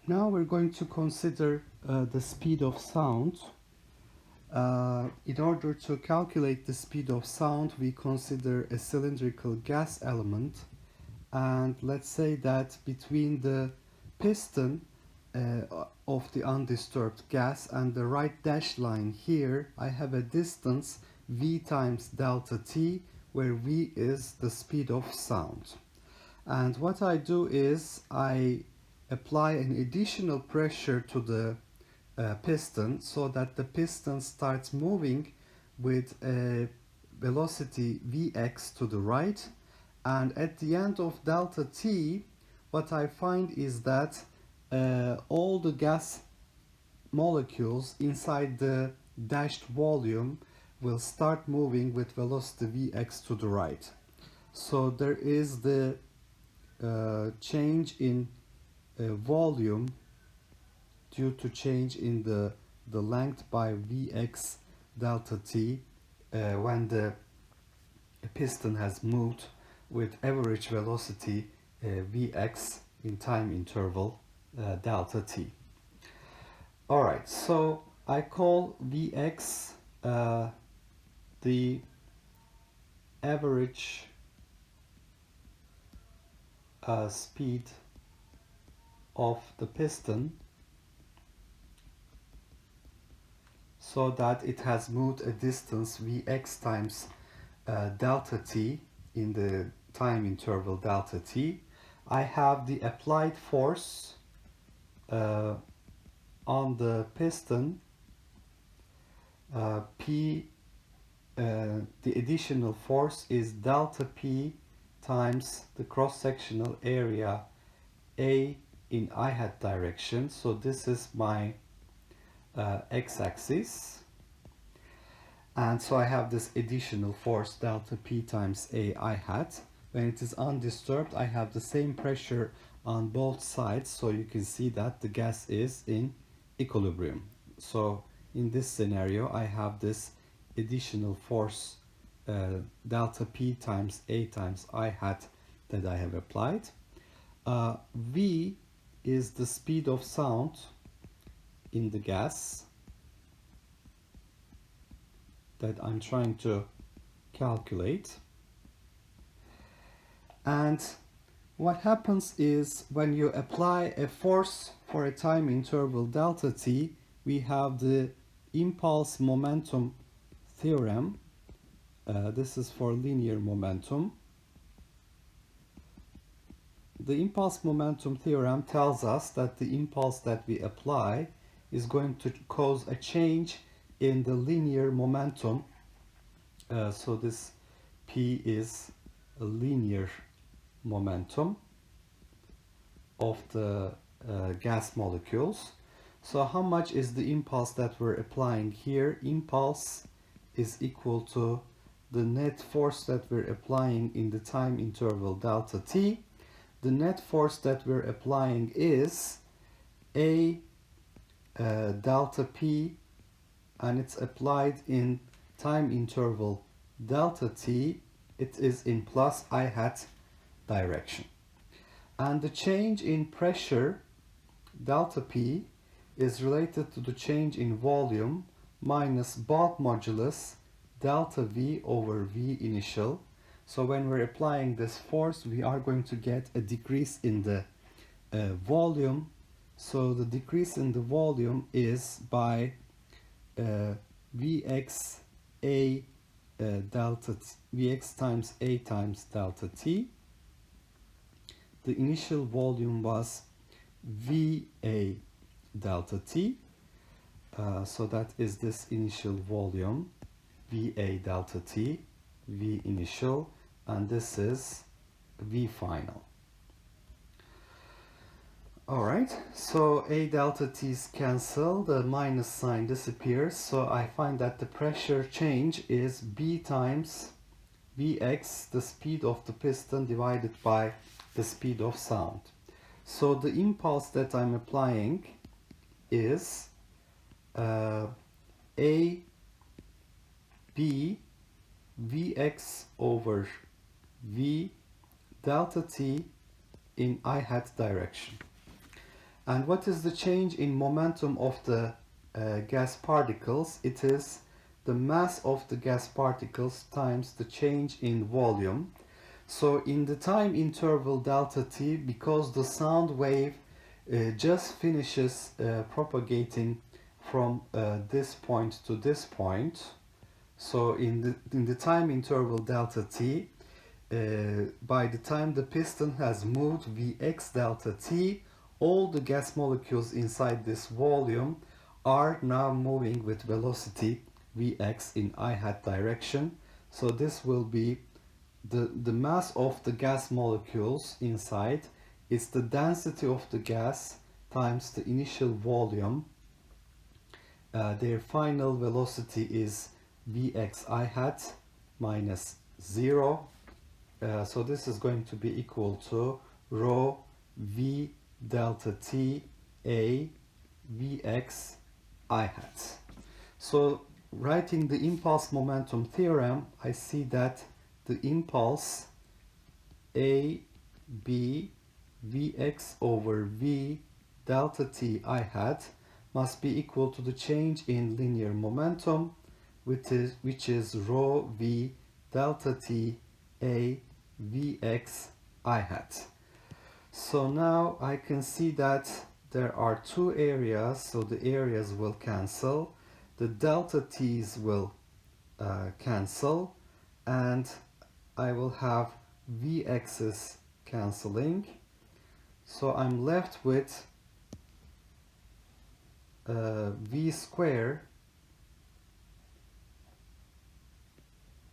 Now we're going to consider the speed of sound. In order to calculate the speed of sound, we consider a cylindrical gas element, and let's say that between the piston of the undisturbed gas and the right dashed line here, I have a distance v times delta t, where v is the speed of sound. And what I do is I apply an additional pressure to the piston so that the piston starts moving with a velocity Vx to the right, and at the end of delta t, what I find is that all the gas molecules inside the dashed volume will start moving with velocity Vx to the right. So there is the change in volume due to change in the length by Vx delta t when the piston has moved with average velocity Vx in time interval delta t. Alright, so I call Vx the average speed of the piston, so that it has moved a distance Vx times delta t in the time interval delta t. I have the applied force on the piston, P, the additional force is delta P times the cross-sectional area A in I hat direction. So this is my x-axis. And so I have this additional force delta P times A I hat. When it is undisturbed, I have the same pressure on both sides, so you can see that the gas is in equilibrium. So in this scenario, I have this additional force delta P times A times I hat that I have applied. V is the speed of sound in the gas that I'm trying to calculate. And what happens is when you apply a force for a time interval delta t, we have the impulse momentum theorem. This is for linear momentum. The impulse momentum theorem tells us that the impulse that we apply is going to cause a change in the linear momentum. So this P is a linear momentum of the gas molecules. So how much is the impulse that we're applying here? Impulse is equal to the net force that we're applying in the time interval delta t. The net force that we're applying is A delta P, and it's applied in time interval delta t. It is in plus I hat direction. And the change in pressure delta P is related to the change in volume minus bulk modulus delta V over V initial. So when we're applying this force, we are going to get a decrease in the volume. So the decrease in the volume is by Vx A delta t, Vx times A times delta t. The initial volume was VA delta t. So that is this initial volume, VA delta t, V initial, and this is V final. Alright, so A delta t's cancel, the minus sign disappears, so I find that the pressure change is B times Vx, the speed of the piston, divided by the speed of sound. So the impulse that I'm applying is A B Vx over V delta t in I hat direction. And what is the change in momentum of the gas particles? It is the mass of the gas particles times the change in volume. So in the time interval delta t, because the sound wave just finishes propagating from this point to this point, so in the time interval delta t, by the time the piston has moved Vx delta t, all the gas molecules inside this volume are now moving with velocity Vx in I hat direction. So this will be the mass of the gas molecules inside is the density of the gas times the initial volume. Their final velocity is Vx I hat minus 0. So this is going to be equal to rho v delta t a Vx I hat. So writing the impulse momentum theorem, I see that the impulse a b Vx over v delta t I hat must be equal to the change in linear momentum, which is rho v delta t a Vx I hat. So now I can see that there are two areas, so the areas will cancel, the delta t's will cancel, and I will have Vx's cancelling. So I'm left with V square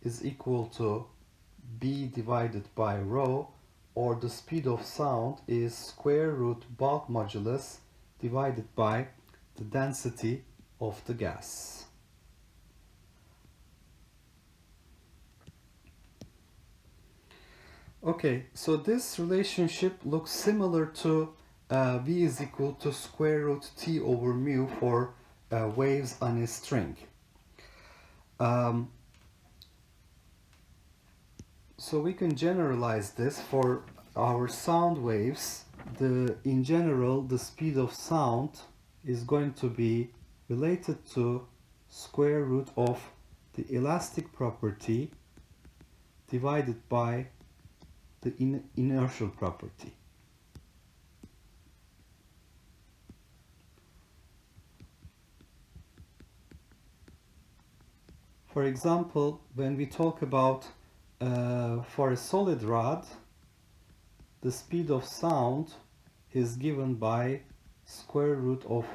is equal to B divided by rho, or the speed of sound is square root bulk modulus divided by the density of the gas. Okay, so this relationship looks similar to V is equal to square root T over mu for waves on a string. So we can generalize this for our sound waves. In general, the speed of sound is going to be related to square root of the elastic property divided by the inertial property. For example, when we talk about for a solid rod, the speed of sound is given by square root of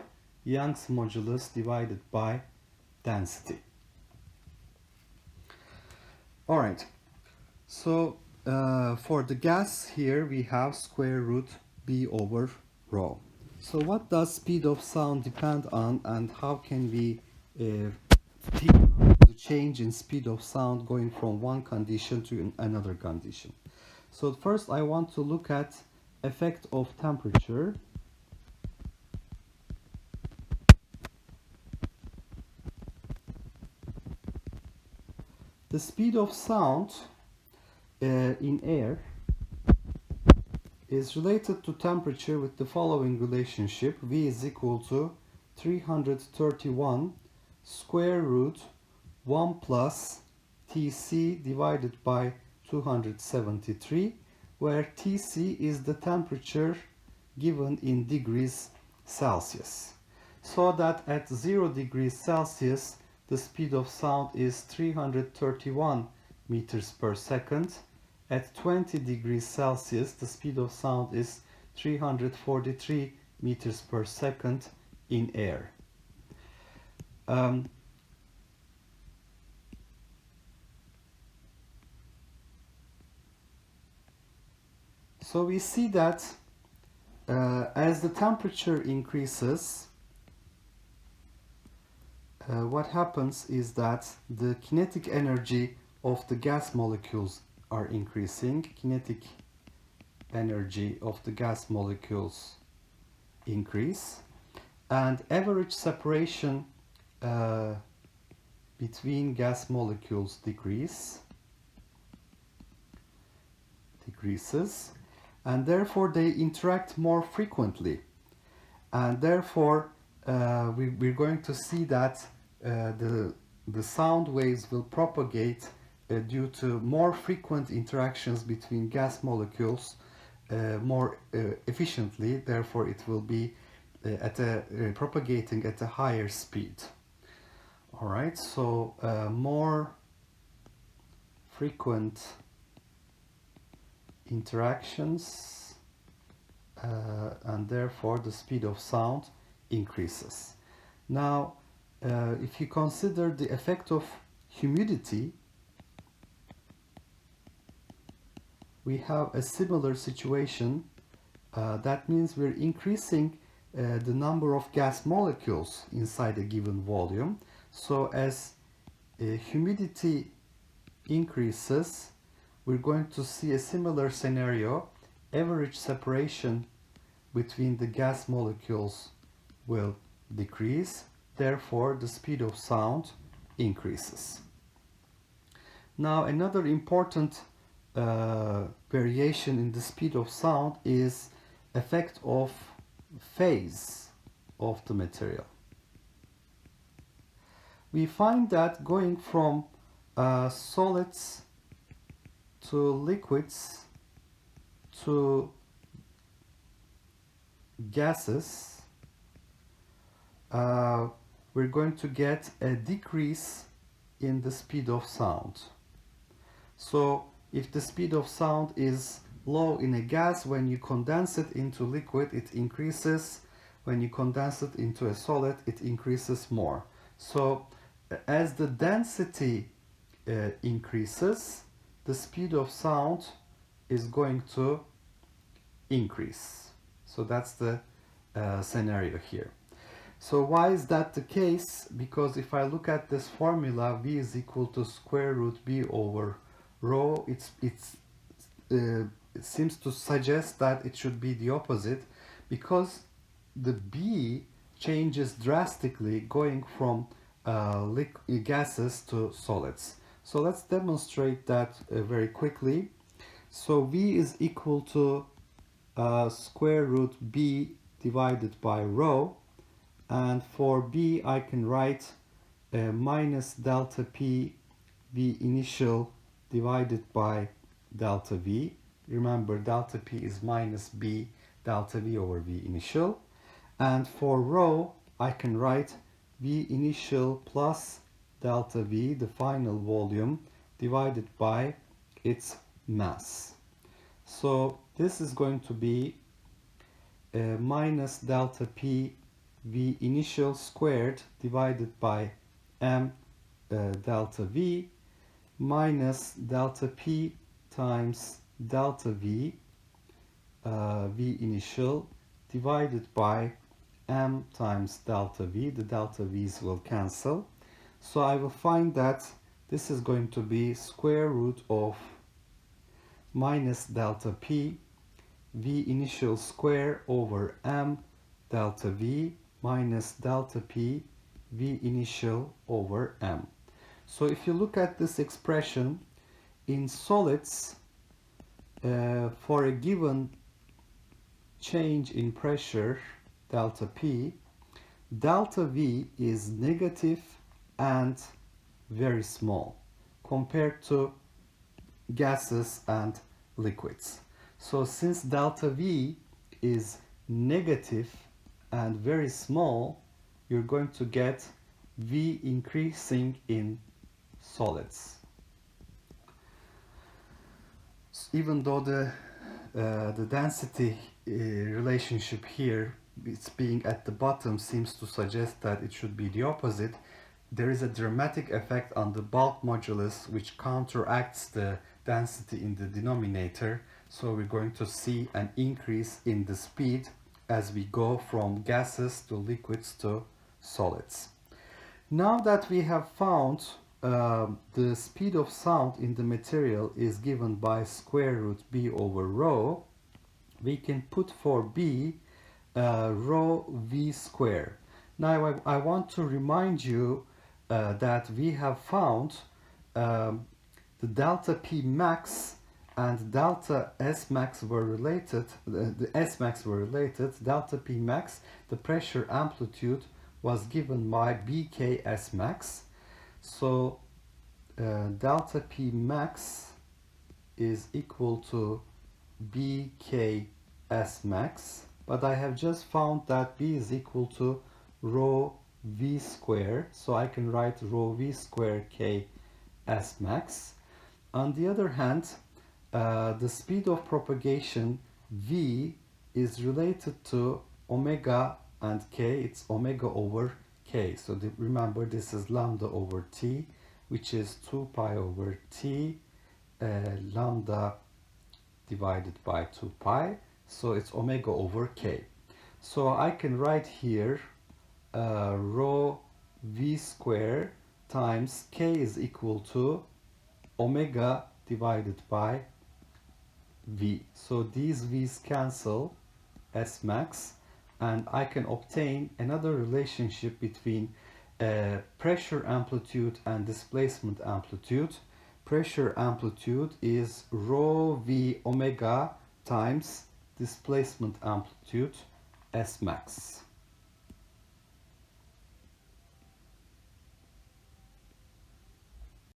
Young's modulus divided by density. All right, so for the gas here we have square root B over rho. So what does speed of sound depend on, and how can we figure out the change in speed of sound going from one condition to another condition? So first I want to look at effect of temperature. The speed of sound in air is related to temperature with the following relationship. V is equal to 331 square root 1 plus Tc divided by 273, where Tc is the temperature given in degrees Celsius. So that at 0 degrees Celsius the speed of sound is 331 meters per second. At 20 degrees Celsius the speed of sound is 343 meters per second in air. So we see that as the temperature increases, what happens is that the kinetic energy of the gas molecules are increasing. Kinetic energy of the gas molecules increase, and average separation between gas molecules decreases, and therefore they interact more frequently. and therefore we're going to see that the sound waves will propagate due to more frequent interactions between gas molecules more efficiently. Therefore, it will be propagating at a higher speed. All right, so more frequent interactions and therefore the speed of sound increases. Now, if you consider the effect of humidity, we have a similar situation. That means we're increasing the number of gas molecules inside a given volume. So as humidity increases, we're going to see a similar scenario. Average separation between the gas molecules will decrease. Therefore, the speed of sound increases. Now, another important variation in the speed of sound is effect of phase of the material. We find that going from solids to liquids to gases, we're going to get a decrease in the speed of sound. So if the speed of sound is low in a gas, when you condense it into liquid, it increases. When you condense it into a solid, it increases more. So as the density increases, the speed of sound is going to increase. So that's the scenario here. So why is that the case? Because if I look at this formula, V is equal to square root B over rho, it seems to suggest that it should be the opposite, because the B changes drastically going from gases to solids. So let's demonstrate that very quickly. So V is equal to square root B divided by rho, and for B I can write minus delta P V initial divided by delta V. Remember, delta P is minus B delta V over V initial. And for rho, I can write V initial plus delta V, the final volume, divided by its mass. So this is going to be minus delta P V initial squared divided by M delta V minus delta P times delta V V initial divided by M times delta V. The delta V's will cancel. So I will find that this is going to be square root of minus delta P V initial square over M delta V minus delta P V initial over M. So if you look at this expression in solids, for a given change in pressure delta P, delta V is negative and very small compared to gases and liquids. So since delta V is negative and very small, you're going to get V increasing in solids. Even though the density relationship here, it's being at the bottom, seems to suggest that it should be the opposite, there is a dramatic effect on the bulk modulus which counteracts the density in the denominator. So we're going to see an increase in the speed as we go from gases to liquids to solids. Now that we have found the speed of sound in the material is given by square root B over rho, we can put for B rho V square. Now I want to remind you that we have found the delta P max and delta S max were related, the S max were related, delta P max, the pressure amplitude was given by BKS max. So delta P max is equal to BKS max, but I have just found that B is equal to rho V square, so I can write rho V square K S max. On the other hand, the speed of propagation V is related to omega and K. It's omega over K. So remember, this is lambda over T, which is 2 pi over T lambda divided by 2 pi. So it's omega over K. So I can write here rho V square times K is equal to omega divided by V. So these V's cancel, S max, and I can obtain another relationship between pressure amplitude and displacement amplitude. Pressure amplitude is rho V omega times displacement amplitude, S max.